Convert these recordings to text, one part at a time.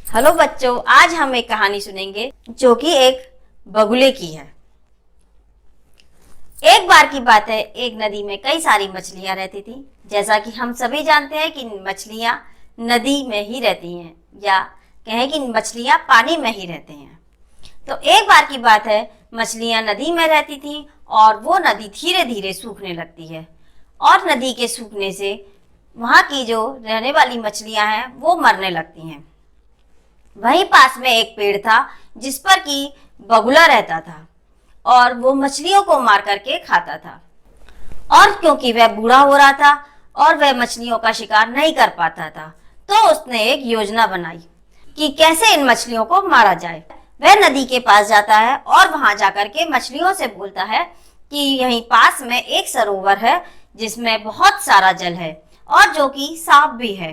Hello बच्चों, आज हम एक कहानी सुनेंगे जो कि एक बगुले की है। एक बार की बात है, एक नदी में कई सारी मछलियां रहती थी। जैसा कि हम सभी जानते हैं कि मछलियां नदी में ही रहती हैं, या कहें कि मछलियां पानी में ही रहते हैं। तो एक बार की बात है, मछलियां नदी में रहती थी और वो नदी धीरे धीरे सूखने लगती है और नदी के सूखने से वहां की जो रहने वाली मछलियां हैं वो मरने लगती हैं। वहीं पास में एक पेड़ था जिस पर कि बगुला रहता था और वो मछलियों को मार करके खाता था। और क्योंकि वह बूढ़ा हो रहा था और वह मछलियों का शिकार नहीं कर पाता था, तो उसने एक योजना बनाई कि कैसे इन मछलियों को मारा जाए। वह नदी के पास जाता है और वहां जाकर के मछलियों से बोलता है कि यहीं पास में एक सरोवर है जिसमें बहुत सारा जल है और जो कि साफ भी है।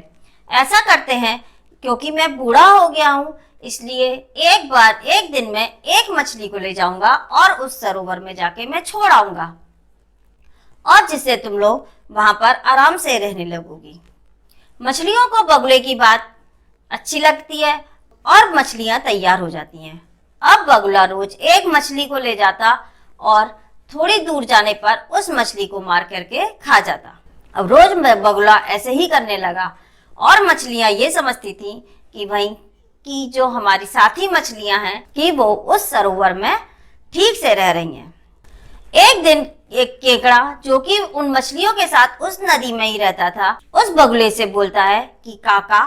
ऐसा करते हैं, क्योंकि मैं बूढ़ा हो गया हूँ, इसलिए एक दिन में एक मछली को ले जाऊंगा और उस सरोवर में जाके मैं छोड़ आऊंगा, और जिससे तुम लोग वहां पर आराम से रहने लगोगी। मछलियों को बगुले की बात अच्छी लगती है और मछलियां तैयार हो जाती हैं। अब बगुला रोज एक मछली को ले जाता और थोड़ी दूर जाने पर उस मछली को मार करके खा जाता। अब रोज बगुला ऐसे ही करने लगा और मछलियां ये समझती थी कि भाई कि जो हमारी साथी मछलियां हैं कि वो उस सरोवर में ठीक से रह रही हैं। एक दिन एक केकड़ा जो कि उन मछलियों के साथ उस नदी में ही रहता था, उस बगुले से बोलता है कि काका,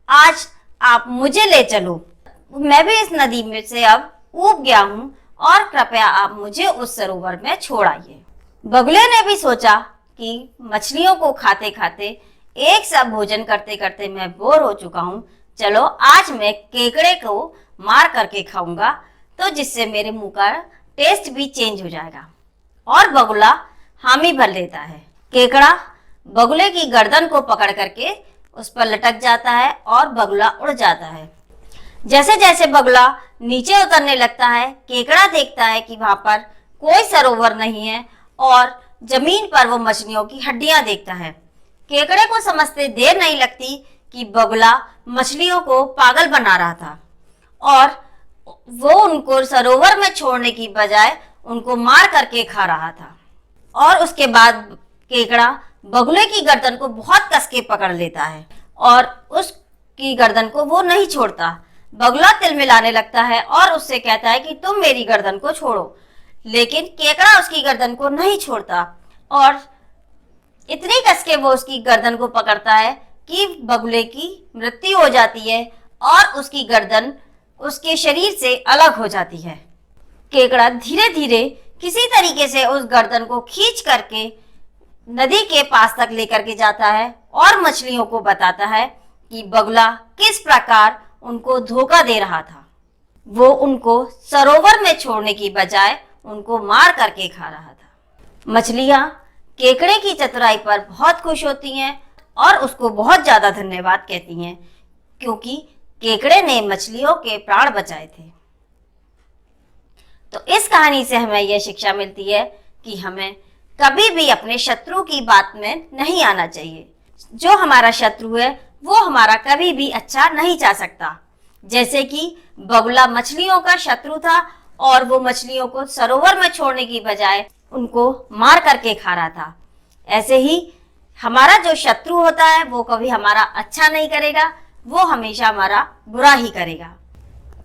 आज आप मुझे ले चलो, मैं भी इस नदी में से अब ऊब गया हूँ और कृपया आप मुझे उस सरोवर में छोड़ आइए। बगुले ने भी सोचा कि मछलियों को खाते खाते एक साथ भोजन करते करते मैं बोर हो चुका हूँ, चलो आज मैं केकड़े को मार करके खाऊंगा, तो जिससे मेरे मुंह का टेस्ट भी चेंज हो जाएगा। और बगुला हामी भर लेता है। केकड़ा बगुले की गर्दन को पकड़ करके उस पर लटक जाता है और बगुला उड़ जाता है। जैसे जैसे बगुला नीचे उतरने लगता है, केकड़ा देखता है कि वहां पर कोई सरोवर नहीं है और जमीन पर वो मछलियों की हड्डियां देखता है। केकड़े को समझते देर नहीं लगती कि बगुला मछलियों को पागल बना रहा था और वो उनको सरोवर में छोड़ने की बजाय उनको मार करके खा रहा था। और उसके बाद केकड़ा बगुले की गर्दन को बहुत कस के पकड़ लेता है और उसकी गर्दन को वो नहीं छोड़ता। बगुला तिलमिलाने लगता है और उससे कहता है कि तुम मेरी गर्दन को छोड़ो, लेकिन केकड़ा उसकी गर्दन को नहीं छोड़ता और इतनी कस के वो उसकी गर्दन को पकड़ता है कि बगुले की मृत्यु हो जाती है और उसकी गर्दन उसके शरीर से अलग हो जाती है। केकड़ा धीरे धीरे किसी तरीके से उस गर्दन को खींच करके नदी के पास तक लेकर के जाता है और मछलियों को बताता है कि बगुला किस प्रकार उनको धोखा दे रहा था। वो उनको सरोवर में छोड़ने की बजाय उनको मार करके खा रहा था। मछलियां केकड़े की चतुराई पर बहुत खुश होती हैं और उसको बहुत ज्यादा धन्यवाद कहती हैं, क्योंकि केकड़े ने मछलियों के प्राण बचाए थे। तो इस कहानी से हमें यह शिक्षा मिलती है कि हमें कभी भी अपने शत्रु की बात में नहीं आना चाहिए। जो हमारा शत्रु है वो हमारा कभी भी अच्छा नहीं चाह सकता। जैसे कि बगुला मछलियों का शत्रु था और वो मछलियों को सरोवर में छोड़ने की बजाय उनको मार करके खा रहा था, ऐसे ही हमारा जो शत्रु होता है वो कभी हमारा अच्छा नहीं करेगा, वो हमेशा हमारा बुरा ही करेगा।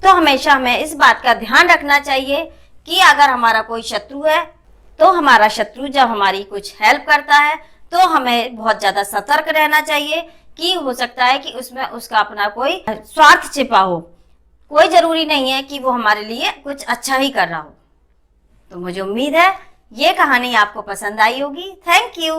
तो हमेशा हमें इस बात का ध्यान रखना चाहिए कि अगर हमारा कोई शत्रु है तो हमारा शत्रु जब हमारी कुछ हेल्प करता है तो हमें बहुत ज्यादा सतर्क रहना चाहिए कि हो सकता है कि उसमें उसका अपना कोई स्वार्थ छिपा हो। कोई जरूरी नहीं है कि वो हमारे लिए कुछ अच्छा ही कर रहा हो। तो मुझे उम्मीद है ये कहानी आपको पसंद आई होगी। Thank you.